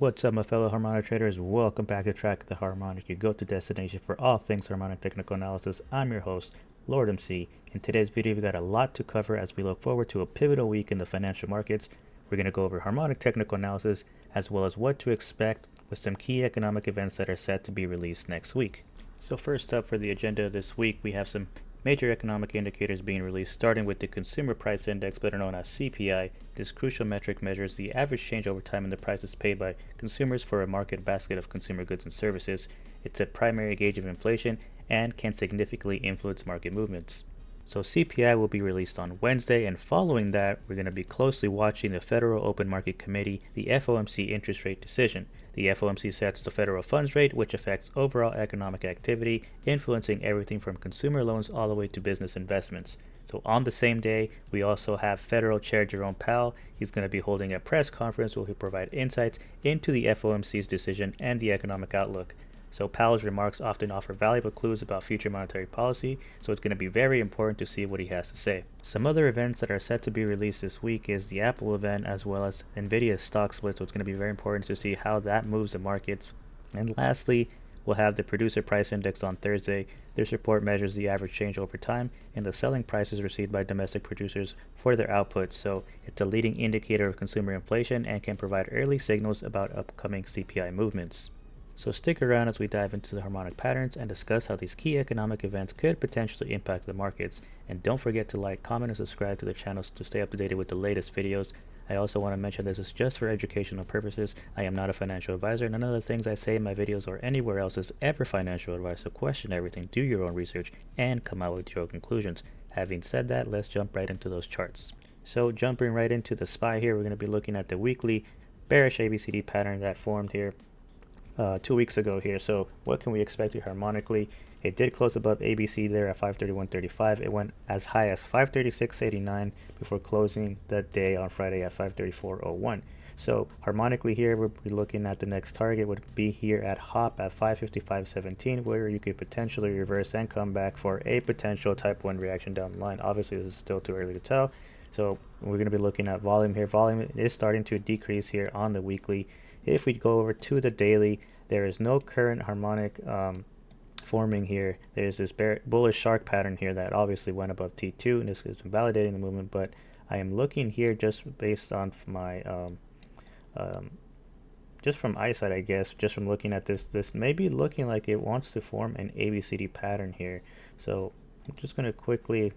What's up, my fellow harmonic traders? Welcome back to Track the Harmonic, your go-to destination for all things harmonic technical analysis. I'm your host, Lord MC. In today's video, we got a lot to cover as we look forward to a pivotal week in the financial markets. We're going to go over harmonic technical analysis as well as what to expect with some key economic events that are set to be released next week. So first up for the agenda this week, we have some major economic indicators being released, starting with the Consumer Price Index, better known as CPI. This crucial metric measures the average change over time in the prices paid by consumers for a market basket of consumer goods and services. It's a primary gauge of inflation and can significantly influence market movements. So CPI will be released on Wednesday, and following that, we're going to be closely watching the Federal Open Market Committee, the FOMC interest rate decision. The FOMC sets the federal funds rate, which affects overall economic activity, influencing everything from consumer loans all the way to business investments. So on the same day, we also have Federal Chair Jerome Powell. He's going to be holding a press conference where he'll provide insights into the FOMC's decision and the economic outlook. So Powell's remarks often offer valuable clues about future monetary policy, so it's going to be very important to see what he has to say. Some other events that are set to be released this week is the Apple event as well as NVDA stock split, so it's going to be very important to see how that moves the markets. And lastly, we'll have the Producer Price Index on Thursday. This report measures the average change over time and the selling prices received by domestic producers for their output, so it's a leading indicator of consumer inflation and can provide early signals about upcoming CPI movements. So stick around as we dive into the harmonic patterns and discuss how these key economic events could potentially impact the markets. And don't forget to like, comment, and subscribe to the channels to stay up to date with the latest videos. I also want to mention this is just for educational purposes. I am not a financial advisor. None of the things I say in my videos or anywhere else is ever financial advice, so question everything, do your own research, and come out with your own conclusions. Having said that, let's jump right into those charts. So jumping right into the SPY here, we're going to be looking at the weekly bearish ABCD pattern that formed here 2 weeks ago here. So what can we expect here harmonically? It did close above ABC there at 531.35. It went as high as 536.89 before closing that day on Friday at 534.01. So harmonically here, we'll be looking at the next target would be here at HOP at 555.17, where you could potentially reverse and come back for a potential type 1 reaction down the line. Obviously, this is still too early to tell. So we're going to be looking at volume here. Volume is starting to decrease here on the weekly. If we go over to the daily, there is no current harmonic forming here. There's this bullish shark pattern here that obviously went above T2, and this is invalidating the movement, but I am looking here just based on my just from eyesight, I guess, just from looking at this may be looking like it wants to form an ABCD pattern here. So I'm just going to quickly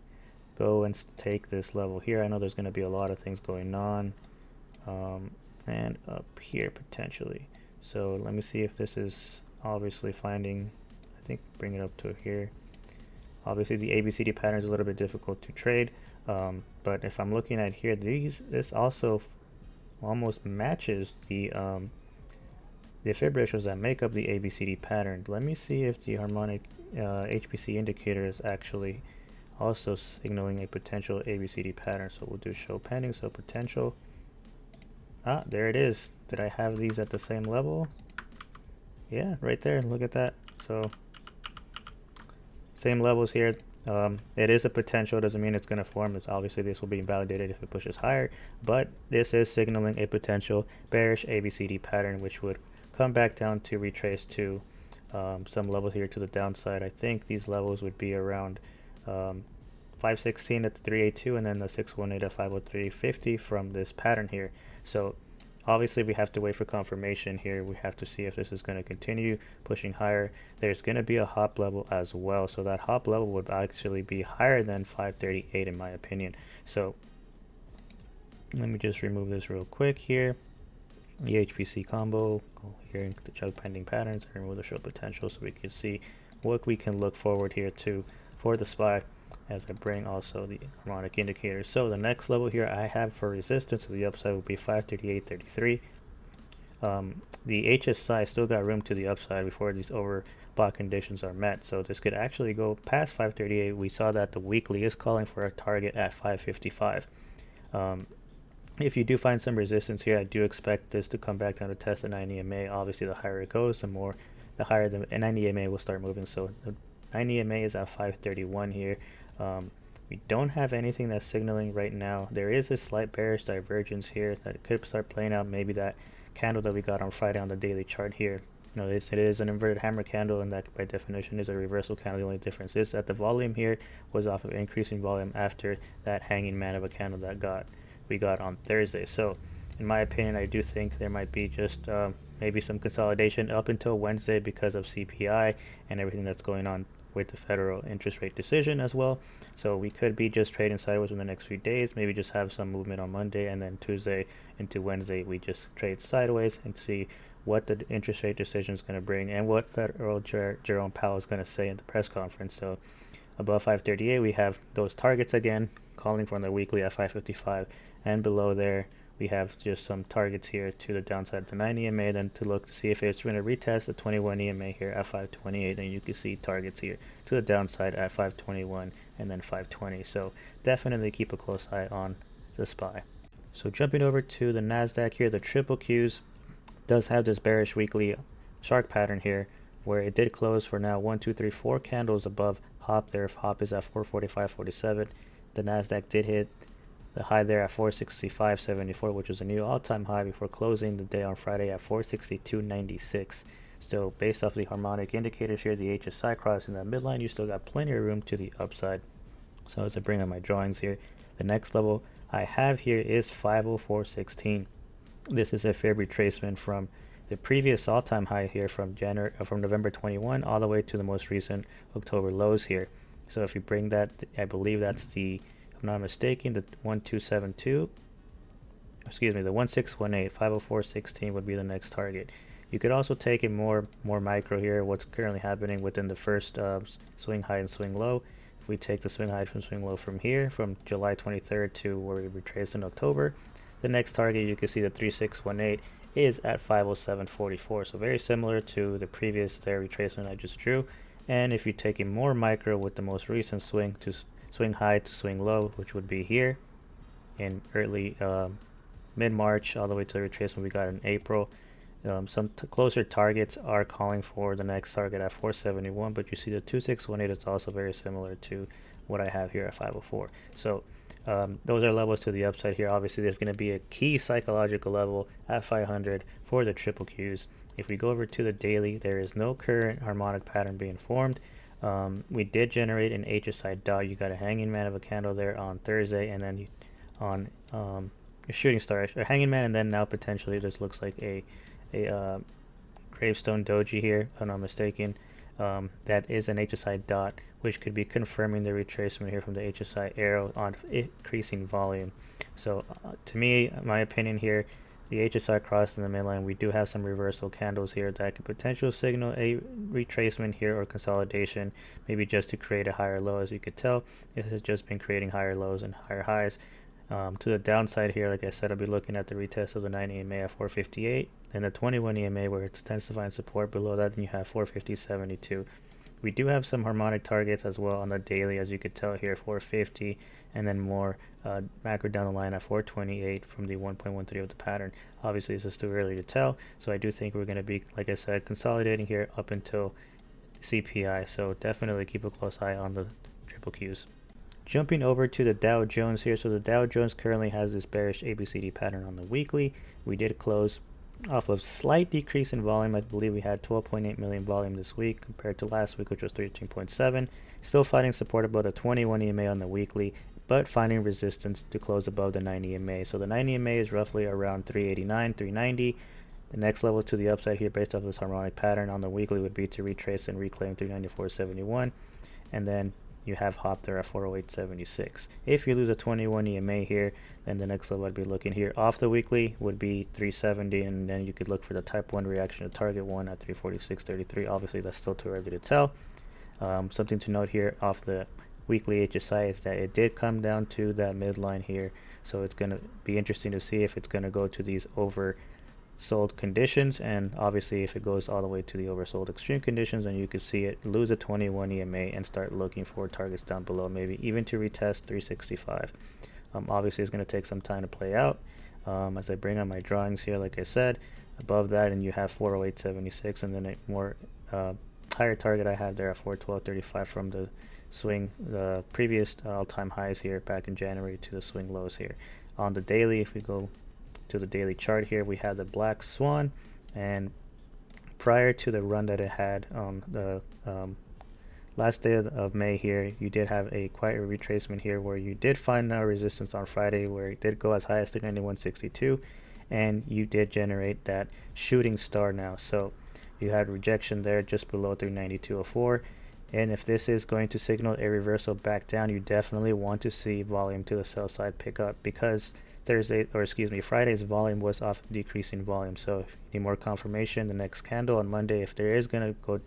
go and take this level here. I know there's going to be a lot of things going on and up here potentially. So let me see if this is obviously finding, I think bring it up to here. Obviously the ABCD pattern is a little bit difficult to trade, but if I'm looking at here, this also almost matches the fib ratios that make up the ABCD pattern. Let me see if the harmonic HPC indicator is actually also signaling a potential ABCD pattern. So we'll do show pending, so potential. Ah, there it is. Did I have these at the same level? Yeah, right there. Look at that. So same levels here. It is a potential. Doesn't mean it's going to form. It's obviously this will be invalidated if it pushes higher, but this is signaling a potential bearish ABCD pattern, which would come back down to retrace to some levels here to the downside. I think these levels would be around 516 at the 382 and then the 618 at 503.50 from this pattern here. So obviously we have to wait for confirmation here. We have to see if this is going to continue pushing higher. There's going to be a hop level as well, so that hop level would actually be higher than 538 in my opinion. So let me just remove this real quick here. The HPC combo, go here into the chug pending patterns and remove the show potential so we can see what we can look forward here to for the SPY as I bring also the harmonic indicators. So the next level here I have for resistance to the upside will be 538.33. The HSI still got room to the upside before these overbought conditions are met, so this could actually go past 538. We saw that the weekly is calling for a target at 555. If you do find some resistance here, I do expect this to come back down to test the 90 EMA. Obviously the higher it goes, the higher the 90 EMA will start moving. So the 90 EMA is at 531 here. We don't have anything that's signaling right now. There is a slight bearish divergence here that could start playing out. Maybe that candle that we got on Friday on the daily chart here. You know, it is an inverted hammer candle, and that by definition is a reversal candle. The only difference is that the volume here was off of increasing volume after that hanging man of a candle that we got on Thursday. So in my opinion, I do think there might be just maybe some consolidation up until Wednesday because of CPI and everything that's going on with the federal interest rate decision as well. So we could be just trading sideways in the next few days, maybe just have some movement on Monday, and then Tuesday into Wednesday we just trade sideways and see what the interest rate decision is going to bring and what Federal Jerome Powell is going to say in the press conference. So above 538 we have those targets again, calling for the weekly at 555, and below there we have just some targets here to the downside, the 9 EMA, then to look to see if it's going to retest the 21 EMA here at 528, and you can see targets here to the downside at 521 and then 520. So definitely keep a close eye on the SPY. So jumping over to the NASDAQ here, the triple Qs does have this bearish weekly shark pattern here, where it did close for now 1, 2, 3, 4 candles above HOP there. If HOP is at 445.47, the NASDAQ did hit the high there at 465.74, which was a new all-time high before closing the day on Friday at 462.96. So based off the harmonic indicators here, the HSI crossing that midline, you still got plenty of room to the upside. So as I bring up my drawings here, the next level I have here is 504.16. This is a fair retracement from the previous all-time high here from November 21 all the way to the most recent October lows here. So if you bring that, I believe that's the, I'm not mistaken, the 1272, excuse me, the 1618, 504.16 would be the next target. You could also take it more micro here, what's currently happening within the first swing high and swing low. If we take the swing high from swing low from here, from July 23rd to where we retraced in October, the next target you can see the 3618 is at 507.44. So very similar to the previous there retracement I just drew. And if you take it more micro with the most recent swing high to swing low, which would be here in early mid-March all the way to the retracement we got in April, some closer targets are calling for the next target at 471, but you see the 2618 is also very similar to what I have here at 504. So those are levels to the upside here. Obviously there's going to be a key psychological level at 500 for the triple Qs. If we go over to the daily, there is no current harmonic pattern being formed. We did generate an HSI dot. You got a hanging man of a candle there on Thursday, and then on a shooting star, a hanging man, and then now potentially this looks like a gravestone doji here, if I'm not mistaken. That is an HSI dot, which could be confirming the retracement here from the HSI arrow on increasing volume. So to me, my opinion here, the HSI crossed in the midline, we do have some reversal candles here that could potentially signal a retracement here or consolidation, maybe just to create a higher low. As you could tell, it has just been creating higher lows and higher highs. To the downside here, like I said, I'll be looking at the retest of the 9 EMA at 458 and the 21 EMA where it's intensifying support. Below that, then you have 450.72. We do have some harmonic targets as well on the daily, as you could tell here, 450, and then more macro down the line at 428 from the 1.13 of the pattern. Obviously, this is too early to tell, so I do think we're going to be, like I said, consolidating here up until CPI. So definitely keep a close eye on the triple Qs. Jumping over to the Dow Jones here. So the Dow Jones currently has this bearish ABCD pattern on the weekly. We did close off of slight decrease in volume. I believe we had 12.8 million volume this week compared to last week, which was 13.7. Still finding support above the 21 EMA on the weekly, but finding resistance to close above the 9 EMA. So the 9 EMA is roughly around 389, 390. The next level to the upside here based off this harmonic pattern on the weekly would be to retrace and reclaim 394.71, and then you have HOP there at 408.76. If you lose a 21 EMA here, then the next level I'd be looking here off the weekly would be 370, and then you could look for the type 1 reaction to target 1 at 346.33. Obviously that's still too early to tell. Something to note here off the weekly HSI is that it did come down to that midline here, so it's going to be interesting to see if it's going to go to these oversold conditions, and obviously if it goes all the way to the oversold extreme conditions, then you could see it lose a 21 EMA and start looking for targets down below, maybe even to retest 365. Obviously it's going to take some time to play out. As I bring on my drawings here, like I said, above that, and you have 408.76, and then a more higher target I have there at 412.35 from the swing, the previous all-time highs here back in January to the swing lows here. On the daily, if we go to the daily chart here, we had the black swan, and prior to the run that it had on the last day of May here, you did have a quite a retracement here where you did find a resistance on Friday where it did go as high as 391.62, and you did generate that shooting star now. So you had rejection there just below 392.04, and if this is going to signal a reversal back down, you definitely want to see volume to the sell side pick up, because Friday's volume was off decreasing volume. So if you need more confirmation, the next candle on Monday, if there is going to go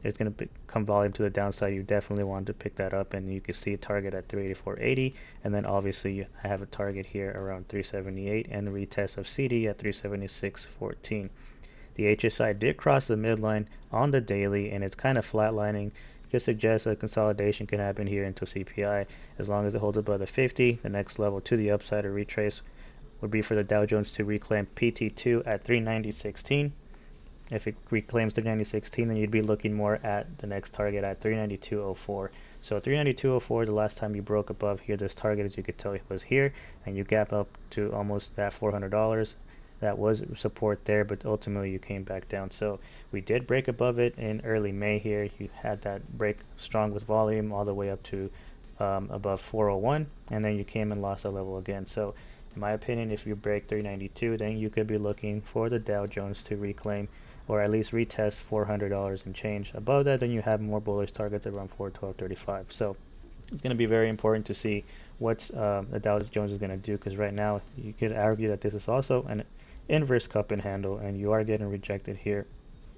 it's going to come volume to the downside, you definitely want to pick that up, and you can see a target at 384.80, and then obviously I have a target here around 378 and a retest of CD at 376.14. The HSI did cross the midline on the daily, and it's kind of flatlining. Could suggest that consolidation can happen here into CPI as long as it holds above the 50. The next level to the upside or retrace would be for the Dow Jones to reclaim PT2 at 390.16. If it reclaims 390.16, then you'd be looking more at the next target at 392.04. So 392.04, the last time you broke above here, this target, as you could tell, it was here, and you gap up to almost that $400. That was support there, but ultimately you came back down. So we did break above it in early May here. You had that break strong with volume all the way up to above 401, and then you came and lost that level again. So in my opinion, if you break 392, then you could be looking for the Dow Jones to reclaim or at least retest $400 and change. Above that, then you have more bullish targets around 412.35. So it's going to be very important to see what's the Dow Jones is going to do, because right now you could argue that this is also an inverse cup and handle, and you are getting rejected here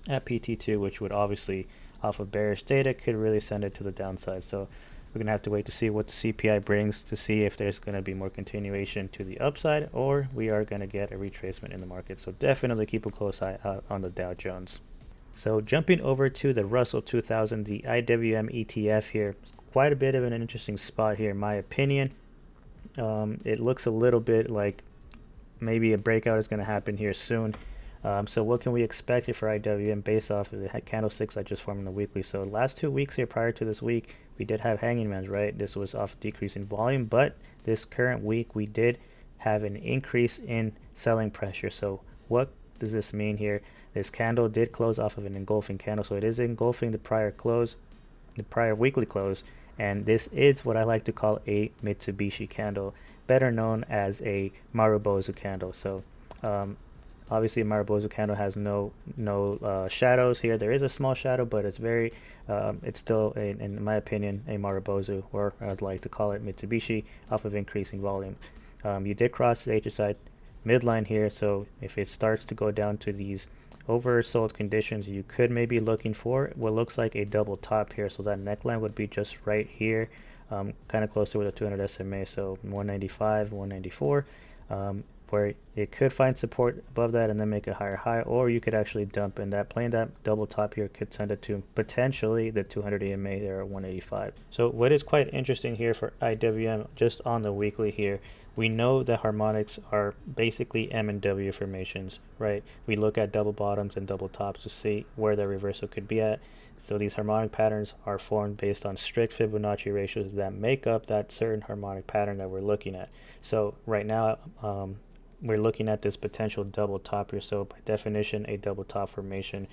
at PT2, which would obviously, off of bearish data, could really send it to the downside. So we're going to have to wait to see what the CPI brings to see if there's going to be more continuation to the upside, or we are going to get a retracement in the market. So definitely keep a close eye out on the Dow Jones. So jumping over to the Russell 2000, the IWM ETF here, quite a bit of an interesting spot here in my opinion. It looks a little bit like maybe a breakout is going to happen here soon. So what can we expect here for IWM based off of the candlesticks I just formed in the weekly? So last 2 weeks here prior to this week, we did have hanging mans, right? This was off decreasing volume, but this current week we did have an increase in selling pressure. So what does this mean here? This candle did close off of an engulfing candle, so it is engulfing the prior close, the prior weekly close, and this is what I like to call a Mitsubishi candle, better known as a Marubozu candle. So obviously a Marubozu candle has no shadows here. There is a small shadow, but it's very it's still in my opinion a Marubozu, or as I like to call it, Mitsubishi, off of increasing volume. You did cross the HSI midline here, so if it starts to go down to these oversold conditions, you could maybe looking for what looks like a double top here. So that neckline would be just right here, kind of closer with a 200 SMA, so 195, 194, where it could find support above that and then make a higher high, or you could actually dump, and that playing that double top here could send it to potentially the 200 EMA there at 185. So what is quite interesting here for IWM, just on the weekly here, we know that harmonics are basically M and W formations, right? We look at double bottoms and double tops to see where the reversal could be at. So these harmonic patterns are formed based on strict Fibonacci ratios that make up that certain harmonic pattern that we're looking at. So right now, we're looking at this potential double top here. So by definition, a double top formation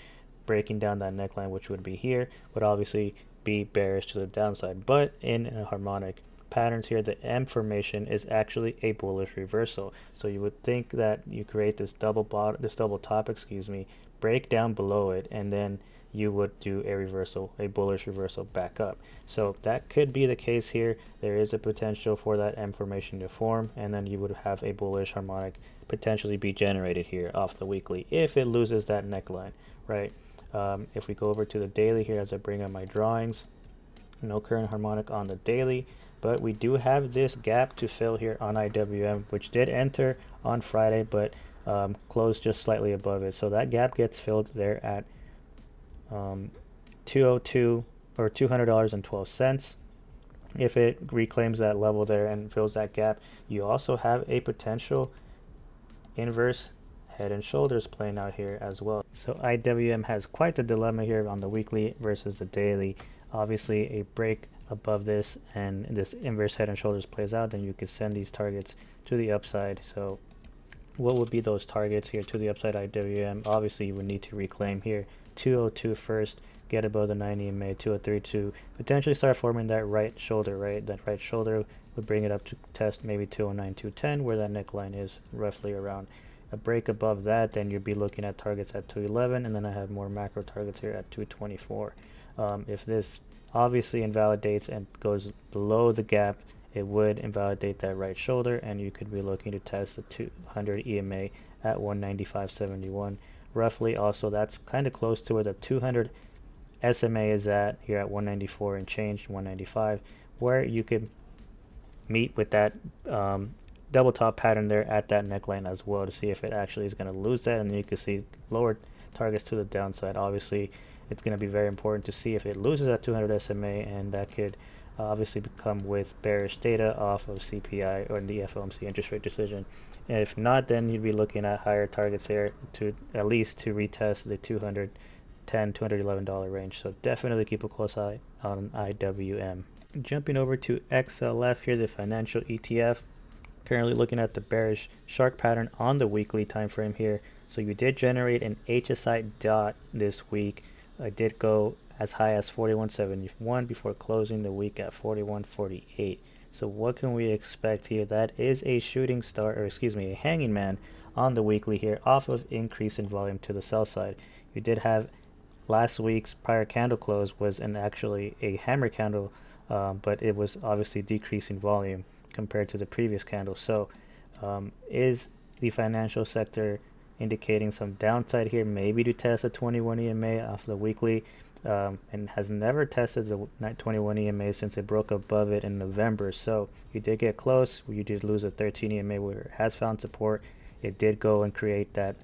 breaking down that neckline, which would be here, would obviously be bearish to the downside. But in a harmonic patterns here, the M formation is actually a bullish reversal. So you would think that you create this double top, break down below it, and then you would do a reversal, a bullish reversal back up. So that could be the case here. There is a potential for that M formation to form, and then you would have a bullish harmonic potentially be generated here off the weekly if it loses that neckline, right? If we go over to the daily here, as I bring up my drawings, no current harmonic on the daily, but we do have this gap to fill here on IWM, which did enter on Friday, but closed just slightly above it. So that gap gets filled there at 202 or $200.12. If it reclaims that level there and fills that gap, you also have a potential inverse head and shoulders playing out here as well. So IWM has quite the dilemma here on the weekly versus the daily. Obviously a break above this and this inverse head and shoulders plays out, then you could send these targets to the upside. So what would be those targets here to the upside IWM? Obviously, you would need to reclaim here 202 first, get above the 90 EMA, 203 to potentially start forming that right shoulder, right? That right shoulder would bring it up to test maybe 209, 210, where that neckline is roughly around. A break above that, then you'd be looking at targets at 211, and then I have more macro targets here at 224. If this obviously invalidates and goes below the gap, it would invalidate that right shoulder, and you could be looking to test the 200 EMA at 195.71 roughly. Also, that's kind of close to where the 200 SMA is at here at 194 and change, 195, where you could meet with that double top pattern there at that neckline as well to see if it actually is going to lose that, and then you can see lower targets to the downside. Obviously, it's going to be very important to see if it loses that 200 SMA, and that could obviously become with bearish data off of CPI or the FOMC interest rate decision. If not, then you'd be looking at higher targets there to at least to retest the $210, $211 range. So definitely keep a close eye on IWM. Jumping over to XLF here, the financial ETF. Currently looking at the bearish shark pattern on the weekly time frame here. So you did generate an HSI dot this week. I did go as high as 41.71 before closing the week at 41.48. So what can we expect here? That is a shooting star, or excuse me, a hanging man on the weekly here off of increase in volume to the sell side. You did have last week's prior candle close was actually a hammer candle, but it was obviously decreasing volume compared to the previous candle. So is the financial sector indicating some downside here, maybe to test a 21 EMA off the weekly, and has never tested the 21 EMA since it broke above it in November. So you did get close. You did lose a 13 EMA where it has found support. It did go and create that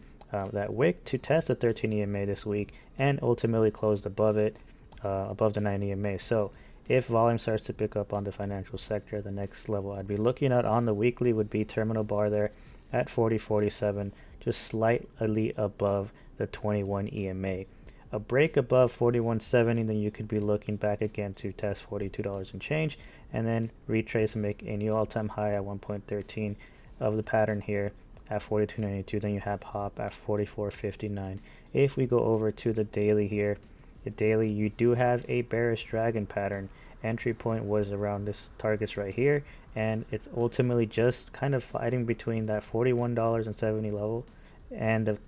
wick to test the 13 EMA this week, and ultimately closed above it, above the 9 EMA. So if volume starts to pick up on the financial sector, the next level I'd be looking at on the weekly would be terminal bar there at 40.47, just slightly above the 21 EMA. A break above 41.70, then you could be looking back again to test $42 and change, and then retrace and make a new all-time high at 1.13 of the pattern here at 42.92. Then you have hop at 44.59. If we go over to the daily here, the daily, you do have a bearish dragon pattern. Entry point was around this targets right here, and it's ultimately just kind of fighting between that $41.70 level and the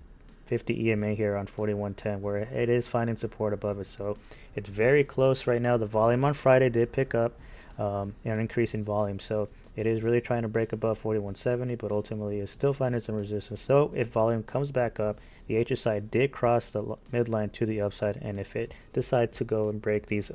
50 EMA here on 41.10, where it is finding support above it. So it's very close right now. The volume on Friday did pick up an increase in volume, so it is really trying to break above 41.70, but ultimately is still finding some resistance. So if volume comes back up, the HSI did cross the midline to the upside, and if it decides to go and break these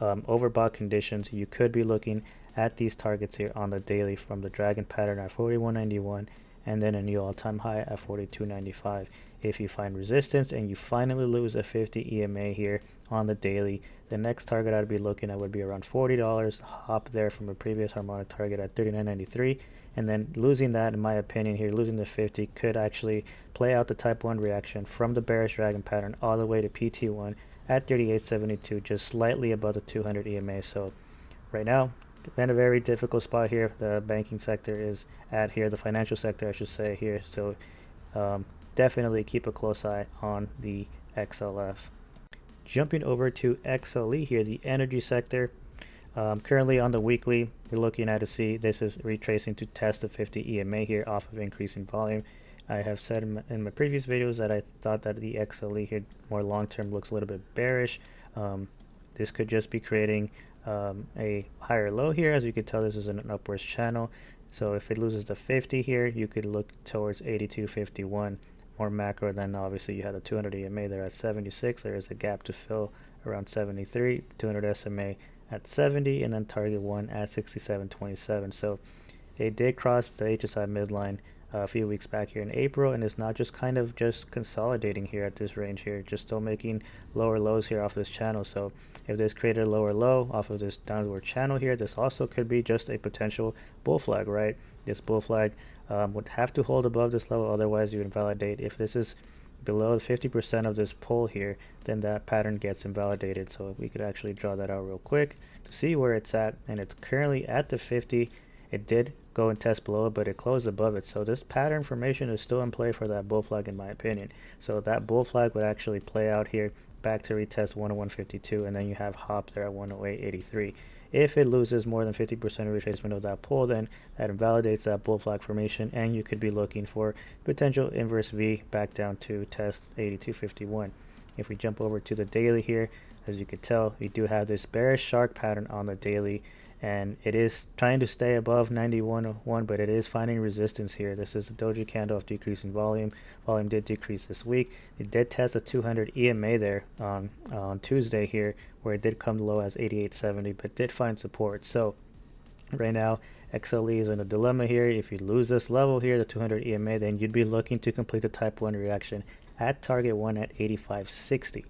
overbought conditions, you could be looking at these targets here on the daily from the dragon pattern at 41.91, and then a new all-time high at 42.95. If you find resistance and you finally lose a 50 EMA here on the daily, the next target I'd be looking at would be around $40. Hop there from a previous harmonic target at 39.93, and then losing that, in my opinion here, losing the 50 could actually play out the type 1 reaction from the bearish dragon pattern all the way to PT1 at 38.72, just slightly above the 200 EMA. So right now, in a very difficult spot here the banking sector is at here, the financial sector I should say here. So definitely keep a close eye on the XLF. Jumping over to XLE here, the energy sector. Currently on the weekly, we're looking at to see this is retracing to test the 50 EMA here off of increasing volume. I have said in my previous videos that I thought that the XLE here more long-term looks a little bit bearish. This could just be creating a higher low here. As you can tell, this is an upwards channel. So if it loses the 50 here, you could look towards 82.51. More macro, then obviously you had a 200 EMA there at 76. There is a gap to fill around 73, 200 SMA at 70, and then target 1 at 67.27. So it did cross the HSI midline a few weeks back here in April, and it's not just kind of just consolidating here at this range here, just still making lower lows here off this channel. So if this created a lower low off of this downward channel here, this also could be just a potential bull flag, right? This bull flag would have to hold above this level, otherwise you would invalidate. If this is below 50% of this pull here, then that pattern gets invalidated. So we could actually draw that out real quick to see where it's at, and it's currently at the 50. It did go and test below it, but it closed above it. So this pattern formation is still in play for that bull flag, in my opinion. So that bull flag would actually play out here back to retest 101.52, and then you have hop there at 108.83. If it loses more than 50% of retracement of that pull, then that invalidates that bull flag formation, and you could be looking for potential inverse V back down to test 82.51. If we jump over to the daily here, as you can tell, we do have this bearish shark pattern on the daily, and it is trying to stay above 91.01, but it is finding resistance here. This is a doji candle of decreasing volume. Volume did decrease this week. It did test a 200 EMA there on Tuesday here, where it did come low as 88.70, but did find support. So right now, XLE is in a dilemma here. If you lose this level here, the 200 EMA, then you'd be looking to complete the type 1 reaction at target 1 at 85.60.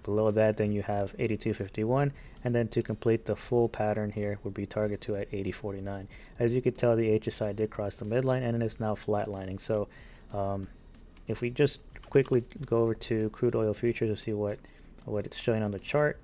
Below that, then you have 82.51, and then to complete the full pattern here would be target 2 at 80.49. As you can tell, the HSI did cross the midline, and it's now flatlining. So if we just quickly go over to crude oil futures to see what it's showing on the chart,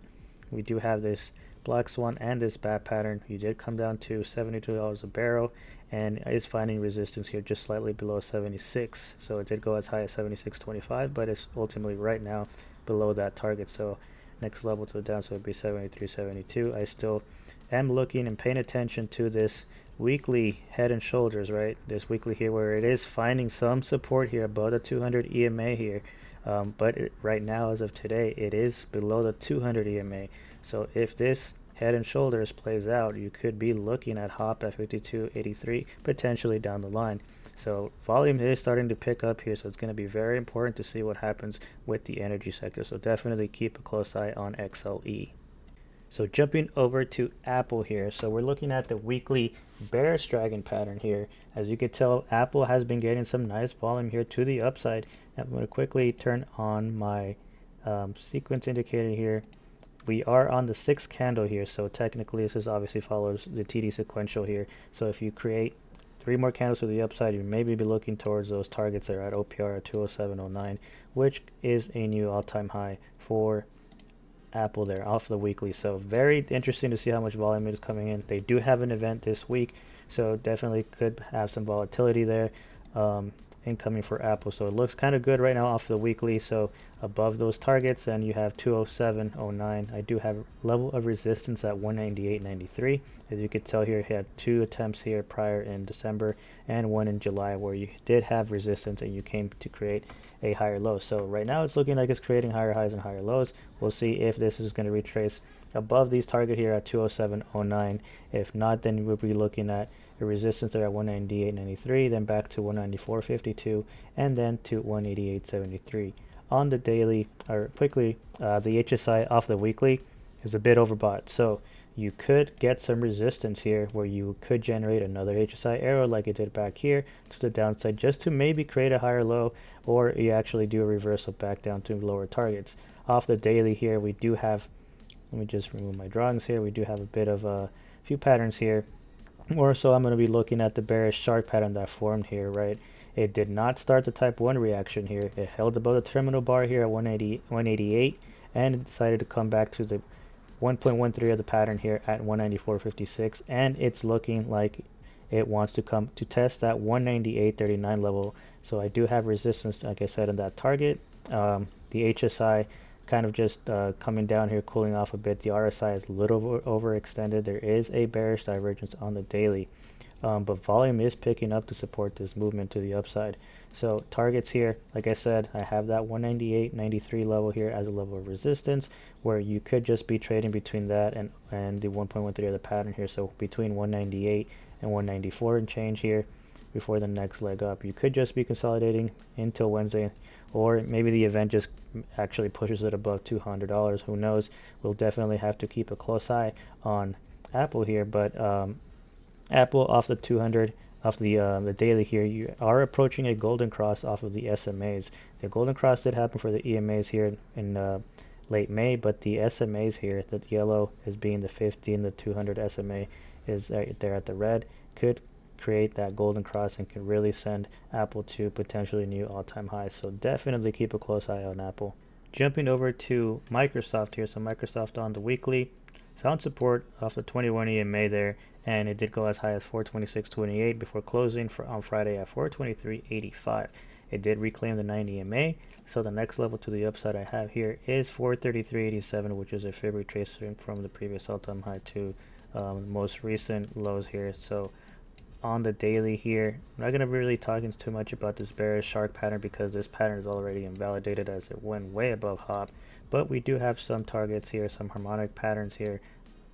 we do have this black swan and this bat pattern. You did come down to $72 a barrel, and is finding resistance here just slightly below 76. So it did go as high as 76.25, but it's ultimately right now below that target. So next level to the downside would be 73.72. I still am looking and paying attention to this weekly head and shoulders, right? This weekly here, where it is finding some support here above the 200 EMA here, but right now, as of today, it is below the 200 EMA. So if this head and shoulders plays out, you could be looking at hop at 52.83 potentially down the line. So volume is starting to pick up here, so it's going to be very important to see what happens with the energy sector. So definitely keep a close eye on XLE. So jumping over to Apple here, so we're looking at the weekly bearish dragon pattern here. As you can tell, Apple has been getting some nice volume here to the upside. I'm going to quickly turn on my sequence indicator here. We are on the 6th candle here, so technically this is obviously follows the TD sequential here. So if you create 3 more candles to the upside, you maybe be looking towards those targets that are at OPR at 207.09, which is a new all-time high for Apple there off the weekly. So very interesting to see how much volume is coming in. They do have an event this week, so definitely could have some volatility there incoming for Apple. So it looks kind of good right now off the weekly. So above those targets, then you have 207.09. I do have level of resistance at 198.93. As you can tell here, you had 2 attempts here prior in December and 1 in July where you did have resistance and you came to create a higher low. So right now it's looking like it's creating higher highs and higher lows. We'll see if this is going to retrace above these target here at 207.09. If not, then we'll be looking at a resistance there at 198.93, then back to 194.52, and then to 188.73. On the daily, or quickly, the HSI off the weekly is a bit overbought. So you could get some resistance here where you could generate another HSI arrow like it did back here to the downside, just to maybe create a higher low, or you actually do a reversal back down to lower targets. Off the daily here, we do have, let me just remove my drawings here, we do have a bit of a few patterns here. More so, I'm going to be looking at the bearish shark pattern that formed here, right? It did not start the type 1 reaction here. It held above the terminal bar here at 188, and it decided to come back to the 1.13 of the pattern here at 194.56, and it's looking like it wants to come to test that 198.39 level. So I do have resistance, like I said, in that target. The HSI kind of just coming down here, cooling off a bit. The RSI is a little overextended. There is a bearish divergence on the daily, but volume is picking up to support this movement to the upside. So targets here, like I said, I have that 198.93 level here as a level of resistance, where you could just be trading between that and the 1.13 of the pattern here. So between 198 and 194 and change here before the next leg up. You could just be consolidating until Wednesday, or maybe the event just actually pushes it above $200. Who knows? We'll definitely have to keep a close eye on Apple here, but Apple off the 200, off the daily here, you are approaching a golden cross off of the SMAs. The golden cross did happen for the EMAs here in late May, but the SMAs here, the yellow is being the 50 and the 200 SMA is there at the red, could create that golden cross and can really send Apple to potentially new all-time highs. So definitely keep a close eye on Apple. Jumping over to Microsoft here, so Microsoft on the weekly found support off the 21 EMA there, and it did go as high as 426.28 before closing on Friday at 423.85. It did reclaim the 9 EMA, so the next level to the upside I have here is 433.87, which is a fib retracement from the previous all-time high to most recent lows here. So on the daily here, I'm not going to be really talking too much about this bearish shark pattern because this pattern is already invalidated as it went way above hop, but we do have some targets here, some harmonic patterns here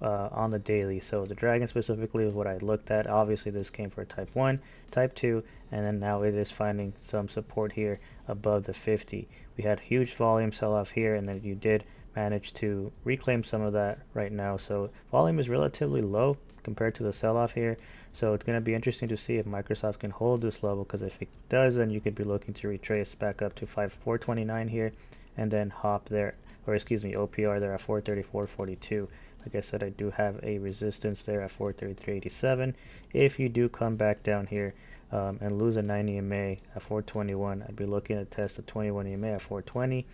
on the daily. So the dragon specifically is what I looked at. Obviously this came for type 1, type 2, and then now it is finding some support here above the 50. We had huge volume sell off here, and then you did manage to reclaim some of that right now. So volume is relatively low compared to the sell off here, so it's going to be interesting to see if Microsoft can hold this level, because if it does, then you could be looking to retrace back up to 429 here and then hop there, or excuse me, OPR there at 434.42. Like I said, I do have a resistance there at 433.87. If you do come back down here and lose a 9 EMA at 421, I'd be looking to test the 21 EMA at 420,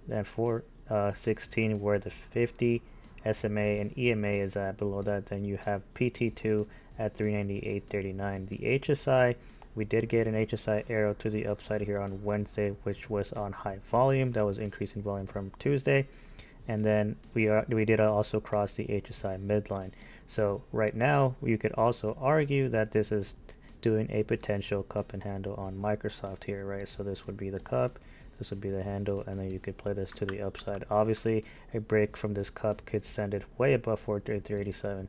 then 416 where the 50 SMA and EMA is at. Below that, then you have PT2 at 398.39. The HSI, we did get an HSI arrow to the upside here on Wednesday, which was on high volume. That was increasing volume from Tuesday. And then we did also cross the HSI midline. So right now you could also argue that this is doing a potential cup and handle on Microsoft here, right? So this would be the cup, this would be the handle, and then you could play this to the upside. Obviously a break from this cup could send it way above 433.87.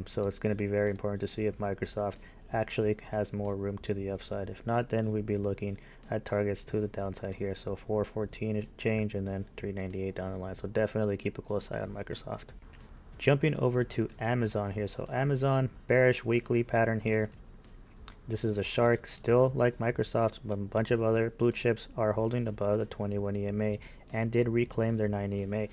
So it's going to be very important to see if Microsoft actually has more room to the upside. If not, then we'd be looking at targets to the downside here. So 414 change and then 398 down the line. So definitely keep a close eye on Microsoft. Jumping over to Amazon here. So Amazon, bearish weekly pattern here. This is a shark, still like Microsoft, but a bunch of other blue chips are holding above the 21 EMA and did reclaim their 9 EMA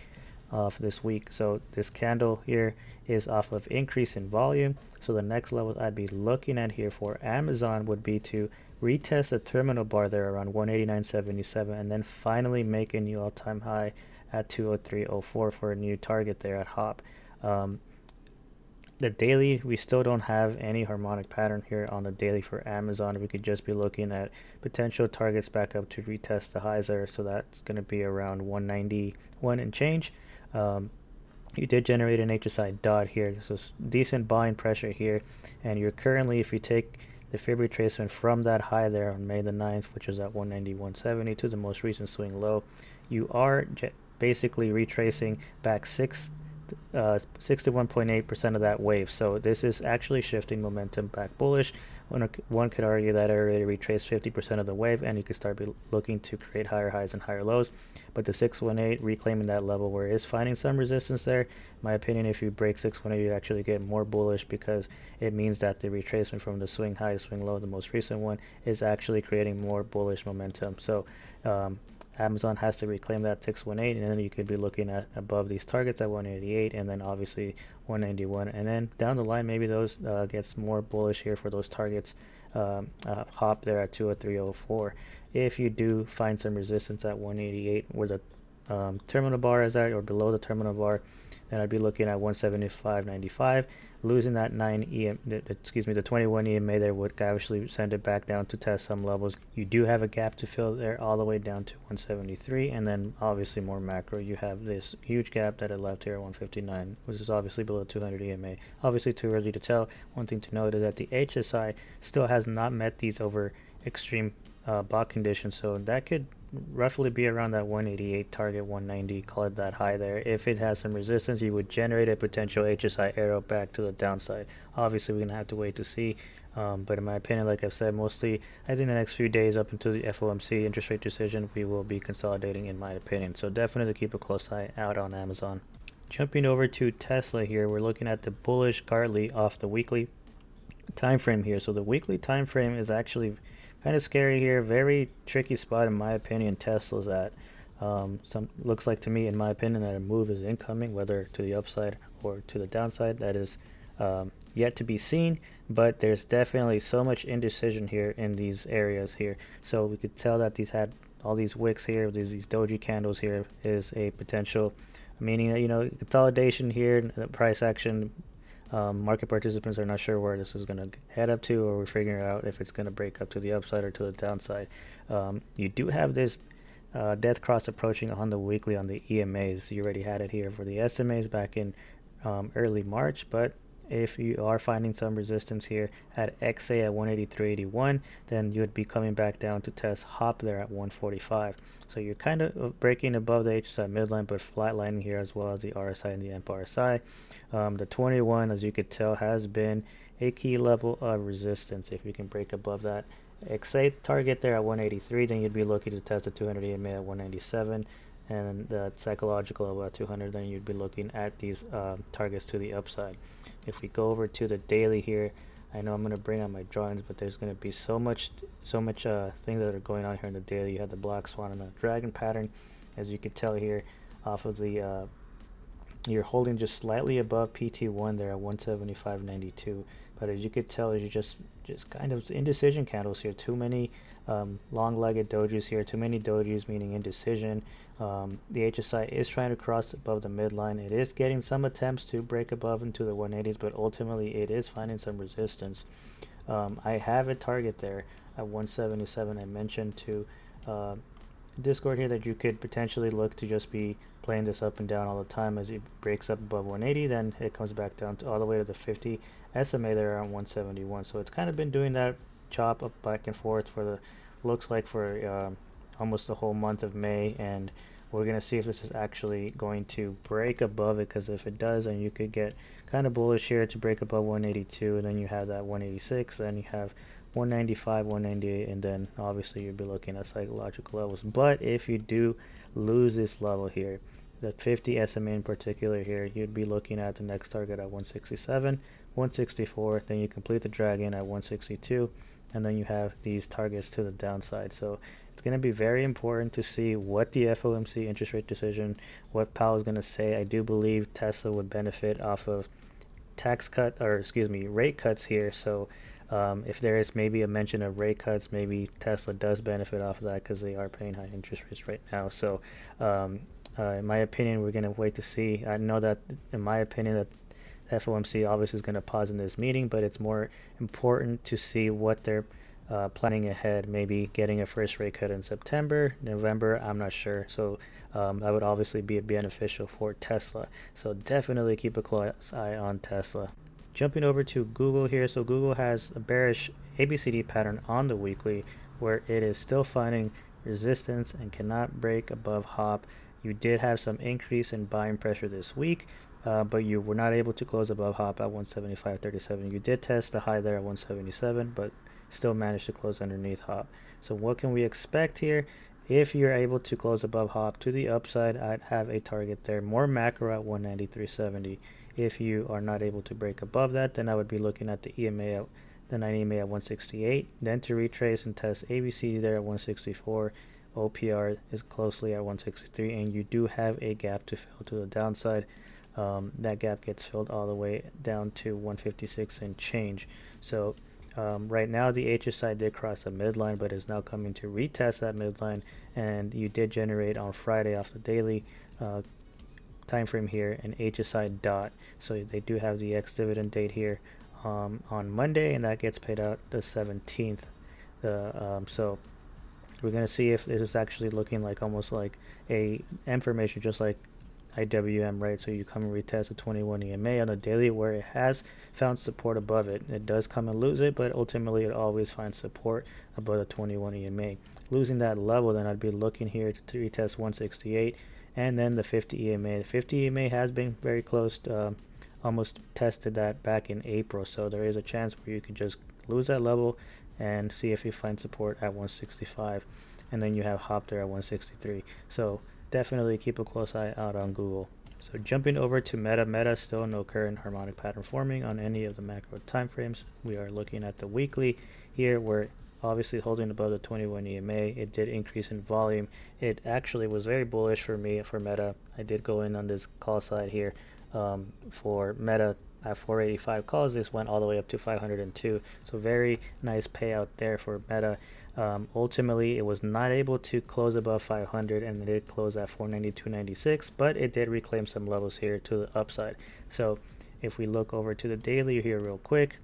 for this week. So this candle here is off of increase in volume. So the next level I'd be looking at here for Amazon would be to retest a terminal bar there around 189.77 and then finally make a new all-time high at 203.04 for a new target there at hop. The daily, we still don't have any harmonic pattern here on the daily for Amazon. We could just be looking at potential targets back up to retest the highs there. So that's going to be around 191 and change. You did generate an HSI dot here. This was decent buying pressure here, and you're currently, if you take the fib retracement from that high there on May the 9th, which was at 191.70 to the most recent swing low, you are basically retracing back 61.8% of that wave. So this is actually shifting momentum back bullish. One could argue that I already retraced 50% of the wave, and you could start looking to create higher highs and higher lows. But the 618 reclaiming that level where it is finding some resistance there, in my opinion, if you break 618, you actually get more bullish, because it means that the retracement from the swing high to swing low, the most recent one, is actually creating more bullish momentum. So Amazon has to reclaim that 618, and then you could be looking at above these targets at 188, and then obviously 191, and then down the line maybe those gets more bullish here for those targets. Hop there at 203.04. If you do find some resistance at 188 where the terminal bar is at, or below the terminal bar, then I'd be looking at 175.95. Losing that the 21 EMA there would actually send it back down to test some levels. You do have a gap to fill there all the way down to 173, and then obviously more macro, you have this huge gap that it left here at 159, which is obviously below 200 EMA. Obviously too early to tell. One thing to note is that the HSI still has not met these over extreme bot conditions, so that could roughly be around that 188 target, 190, call it that high there. If it has some resistance, you would generate a potential HSI arrow back to the downside. Obviously we're gonna have to wait to see, but in my opinion, like I've said, mostly I think the next few days up until the FOMC interest rate decision, we will be consolidating, in my opinion. So definitely keep a close eye out on Amazon. Jumping over to Tesla here, we're looking at the bullish Gartley off the weekly time frame here. So the weekly time frame is actually kind of scary here. Very tricky spot in my opinion. Tesla's at looks like to me, in my opinion, that a move is incoming, whether to the upside or to the downside. That is yet to be seen, but there's definitely so much indecision here in these areas here. So we could tell that these had all these wicks here, these doji candles here, is a potential meaning that, consolidation here, the price action, market participants are not sure where this is going to head up to, or we're figuring out if it's going to break up to the upside or to the downside. You do have this death cross approaching on the weekly on the EMAs. You already had it here for the SMAs back in early March, but if you are finding some resistance here at XA at 183.81, then you would be coming back down to test HOP there at 145. So you're kind of breaking above the HSI midline, but flatlining here, as well as the RSI and the MPRSI. The 21, as you could tell, has been a key level of resistance. If you can break above that XA target there at 183, then you'd be looking to test the 200 EMA at 197, and the psychological level at 200, then you'd be looking at these targets to the upside. If we go over to the daily here, I know I'm going to bring out my drawings, but there's going to be so much things that are going on here in the daily. You have the black swan and the dragon pattern, as you can tell here, off of the you're holding just slightly above PT1 there at 175.92. But as you could tell, you're just kind of indecision candles here. Too many long-legged dojis here. Too many dojis, meaning indecision. The HSI is trying to cross above the midline. It is getting some attempts to break above into the 180s, but ultimately it is finding some resistance. I have a target there at 177. I mentioned to Discord here that you could potentially look to just be playing this up and down all the time. As it breaks up above 180, then it comes back down to all the way to the 50 SMA there around 171. So it's kind of been doing that chop up back and forth for the looks like for almost the whole month of May, and we're going to see if this is actually going to break above it, because if it does, then you could get kind of bullish here to break above 182, and then you have that 186, then you have 195, 198, and then obviously you'll be looking at psychological levels. But if you do lose this level here, the 50 SMA in particular here, you'd be looking at the next target at 167, 164, then you complete the dragon at 162, and then you have these targets to the downside. So it's going to be very important to see what the FOMC interest rate decision, what Powell is going to say. I do believe Tesla would benefit off of rate cuts here. So if there is maybe a mention of rate cuts, maybe Tesla does benefit off of that, because they are paying high interest rates right now. So in my opinion, we're going to wait to see. I know that, in my opinion, that FOMC obviously is going to pause in this meeting, but it's more important to see what they're planning ahead. Maybe getting a first rate cut in September, November, I'm not sure. So that would obviously be beneficial for Tesla. So definitely keep a close eye on Tesla. Jumping over to Google here. So Google has a bearish ABCD pattern on the weekly, where it is still finding resistance and cannot break above HOP. You did have some increase in buying pressure this week, but you were not able to close above HOP at 175.37. You did test the high there at 177, but still managed to close underneath HOP. So what can we expect here? If you're able to close above HOP to the upside, I'd have a target there, more macro at 193.70. If you are not able to break above that, then I would be looking at the EMA, the 90 EMA at 168, then to retrace and test ABC there at 164. OPR is closely at 163, and you do have a gap to fill to the downside. That gap gets filled all the way down to 156 and change. So right now the HSI did cross a midline, but is now coming to retest that midline, and you did generate on Friday off the daily time frame here an HSI dot. So they do have the ex-dividend date here on Monday, and that gets paid out the 17th. So we're going to see if this is actually looking like almost like a M formation, just like IWM, right? So you come and retest the 21 EMA on the daily, where it has found support above it. It does come and lose it, but ultimately it always finds support above the 21 EMA. Losing that level, then I'd be looking here to retest 168, and then the 50 EMA. The 50 EMA has been very close, almost tested that back in April. So there is a chance where you could just lose that level and see if you find support at 165, and then you have HOP there at 163. So definitely keep a close eye out on Google. So jumping over to Meta, still no current harmonic pattern forming on any of the macro time frames. We are looking at the weekly here, where obviously holding above the 21 EMA. It did increase in volume. It actually was very bullish for me for Meta. I did go in on this call side here for Meta at 485 calls. This went all the way up to 502. So very nice payout there for Meta. Ultimately, it was not able to close above 500, and it did close at 492.96, but it did reclaim some levels here to the upside. So if we look over to the daily here real quick,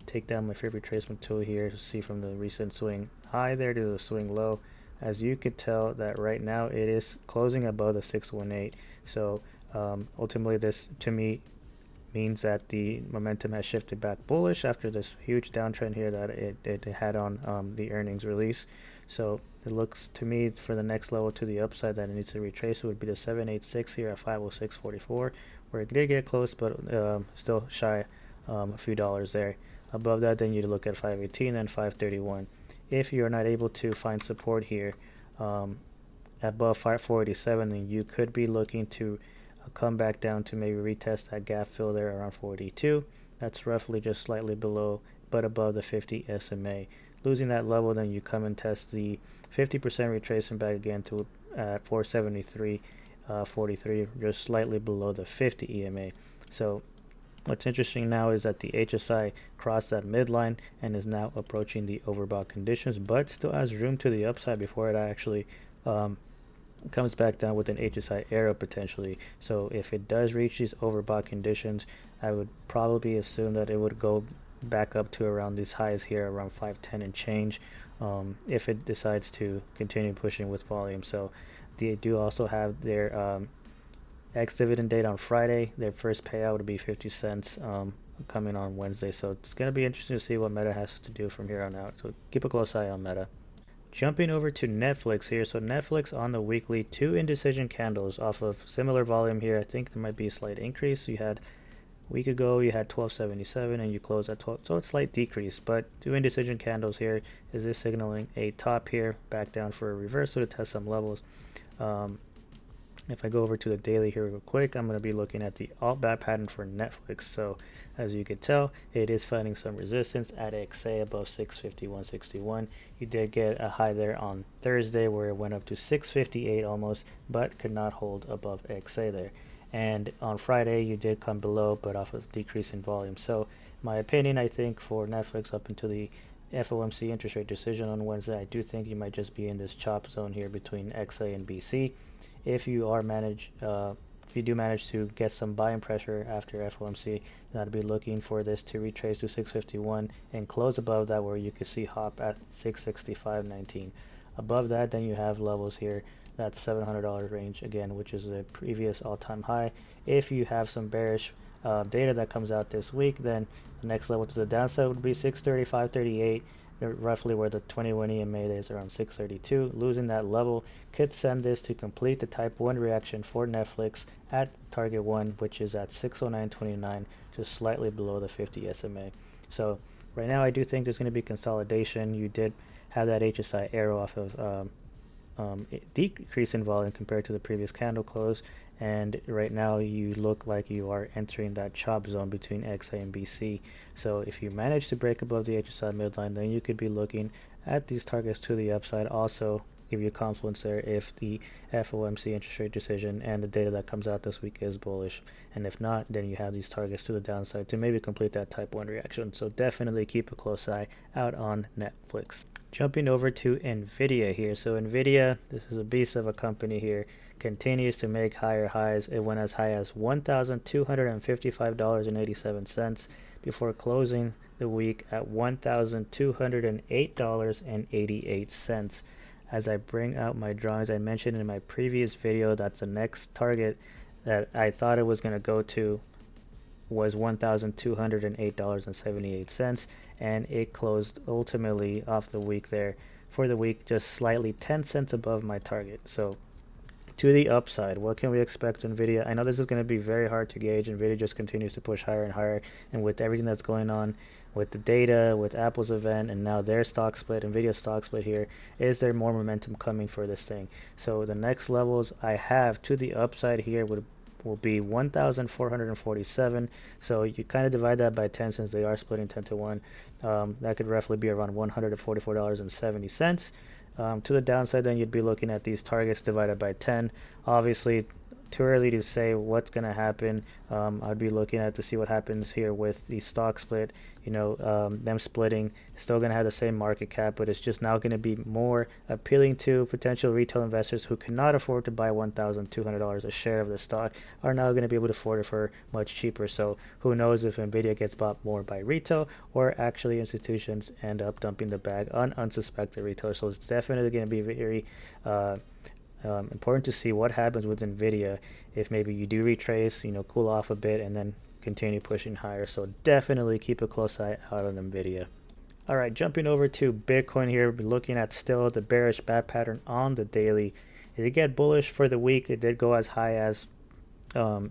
take down my favorite retracement tool here to see from the recent swing high there to the swing low. As you could tell that right now it is closing above the 618. So ultimately this to me means that the momentum has shifted back bullish after this huge downtrend here that it had on the earnings release. So it looks to me for the next level to the upside that it needs to retrace. It would be the 786 here at 506.44, where it did get close, but still shy a few dollars there. Above that, then you'd look at 518 and 531. If you're not able to find support here above 487, then you could be looking to come back down to maybe retest that gap fill there around 482. That's roughly just slightly below but above the 50 SMA. Losing that level, then you come and test the 50% retracement back again to 473.43, just slightly below the 50 EMA. So what's interesting now is that the HSI crossed that midline and is now approaching the overbought conditions, but still has room to the upside before it actually comes back down with an HSI arrow potentially. So if it does reach these overbought conditions, I would probably assume that it would go back up to around these highs here around 510 and change if it decides to continue pushing with volume. So they do also have their ex-dividend date on Friday. Their first payout would be 50 cents coming on Wednesday. So it's going to be interesting to see what Meta has to do from here on out. So keep a close eye on Meta. Jumping over to Netflix here. So Netflix on the weekly, 2 indecision candles off of similar volume here. I think there might be a slight increase. You had a week ago you had 1277 and you closed at 12, so it's slight decrease, but 2 indecision candles here. Is this signaling a top here, back down for a reversal to test some levels? If I go over to the daily here real quick, I'm going to be looking at the alt-bat pattern for Netflix. So as you can tell, it is finding some resistance at XA above 651.61. You did get a high there on Thursday where it went up to 658 almost, but could not hold above XA there. And on Friday, you did come below, but off of decrease in volume. So my opinion, I think for Netflix up into the FOMC interest rate decision on Wednesday, I do think you might just be in this chop zone here between XA and BC. If you do manage to get some buying pressure after FOMC, then I'd be looking for this to retrace to 651 and close above that, where you could see hop at 665.19. Above that, then you have levels here, that's $700 range again, which is the previous all-time high. If you have some bearish data that comes out this week, then the next level to the downside would be 635.38. Roughly where the 21 EMA is, around 632. Losing that level could send this to complete the type 1 reaction for Netflix at target 1, which is at 609.29, just slightly below the 50 SMA. So right now I do think there's going to be consolidation. You did have that HSI arrow off of decrease in volume compared to the previous candle close, and right now you look like you are entering that chop zone between XA and BC. So if you manage to break above the HSI midline, then you could be looking at these targets to the upside. Also give you confluence there if the FOMC interest rate decision and the data that comes out this week is bullish, and if not, then you have these targets to the downside to maybe complete that type 1 reaction. So definitely keep a close eye out on Netflix. Jumping over to NVDA here. So NVIDIA, this is a beast of a company here, continues to make higher highs. It went as high as $1,255.87 before closing the week at $1,208.88. As I bring out my drawings, I mentioned in my previous video that's the next target that I thought it was going to go to was $1,208.78, and it closed ultimately off the week there for the week just slightly 10 cents above my target. So to the upside, what can we expect NVIDIA? I know this is going to be very hard to gauge. NVIDIA just continues to push higher and higher, and with everything that's going on with the data, with Apple's event, and now their stock split, NVIDIA's stock split here, is there more momentum coming for this thing? So the next levels I have to the upside here will be 1,447. So you kind of divide that by 10 since they are splitting 10 to 1. That could roughly be around $144.70. To the downside, then you'd be looking at these targets divided by 10. Obviously, too early to say what's going to happen. I'd be looking at to see what happens here with the stock split. Them splitting, still going to have the same market cap, but it's just now going to be more appealing to potential retail investors who cannot afford to buy $1,200 a share of the stock, are now going to be able to afford it for much cheaper. So who knows if NVIDIA gets bought more by retail, or actually institutions end up dumping the bag on unsuspected retailers. So it's definitely going to be very important to see what happens with NVIDIA if maybe you do retrace, cool off a bit and then continue pushing higher. So definitely keep a close eye out on NVIDIA. All right, jumping over to Bitcoin here, we're looking at still the bearish bat pattern on the daily. It did get bullish for the week. It did go as high as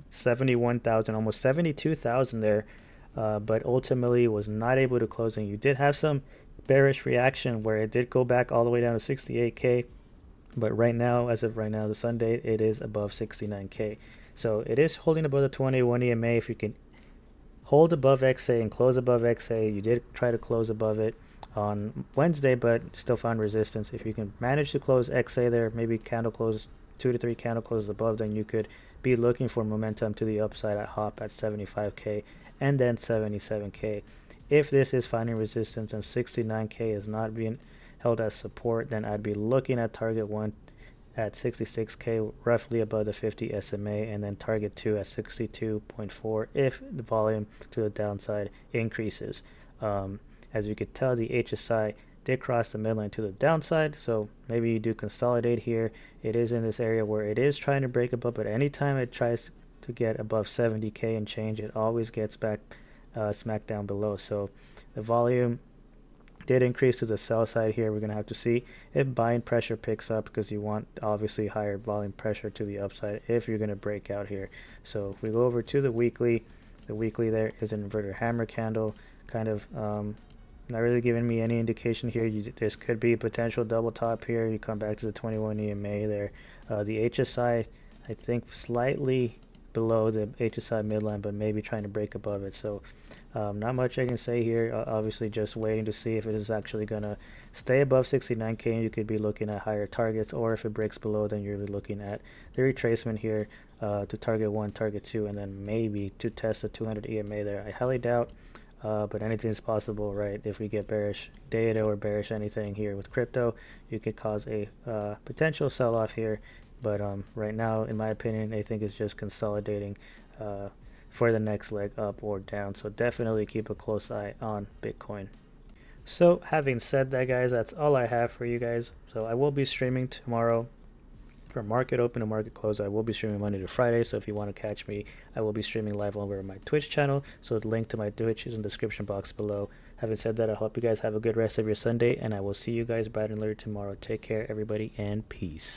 71,000, almost 72,000 there, but ultimately was not able to close. And you did have some bearish reaction where it did go back all the way down to 68K. But right now, as of right now, the Sunday, it is above 69K. So it is holding above the 21 EMA. If you can hold above XA and close above XA, you did try to close above it on Wednesday, but still found resistance. If you can manage to close XA there, maybe candle close 2 to 3 candle closes above, then you could be looking for momentum to the upside at hop at 75K and then 77K. If this is finding resistance and 69K is not being held as support, then I'd be looking at target 1 at 66K, roughly above the 50 SMA, and then target 2 at 62.4 if the volume to the downside increases. As you could tell, the HSI did cross the midline to the downside, so maybe you do consolidate here. It is in this area where it is trying to break above, but anytime it tries to get above 70K and change, it always gets back smack down below. So the volume did increase to the sell side here. We're going to have to see if buying pressure picks up, because you want obviously higher volume pressure to the upside if you're going to break out here. So if we go over to the weekly there is an inverted hammer candle, kind of not really giving me any indication here. This could be a potential double top here. You come back to the 21 EMA there. The HSI, I think slightly below the HSI midline, but maybe trying to break above it. So not much I can say here. Obviously just waiting to see if it is actually going to stay above 69K. You could be looking at higher targets, or if it breaks below, then you're looking at the retracement here to target 1, target 2, and then maybe to test the 200 EMA there. I highly doubt, but anything's possible, right? If we get bearish data or bearish anything here with crypto, you could cause a potential sell-off here. But right now, in my opinion, I think it's just consolidating for the next leg up or down. So definitely keep a close eye on Bitcoin. So having said that, guys, that's all I have for you guys. So I will be streaming tomorrow from market open to market close. I will be streaming Monday to Friday. So if you want to catch me, I will be streaming live over my Twitch channel. So the link to my Twitch is in the description box below. Having said that, I hope you guys have a good rest of your Sunday, and I will see you guys bright and early tomorrow. Take care, everybody, and peace.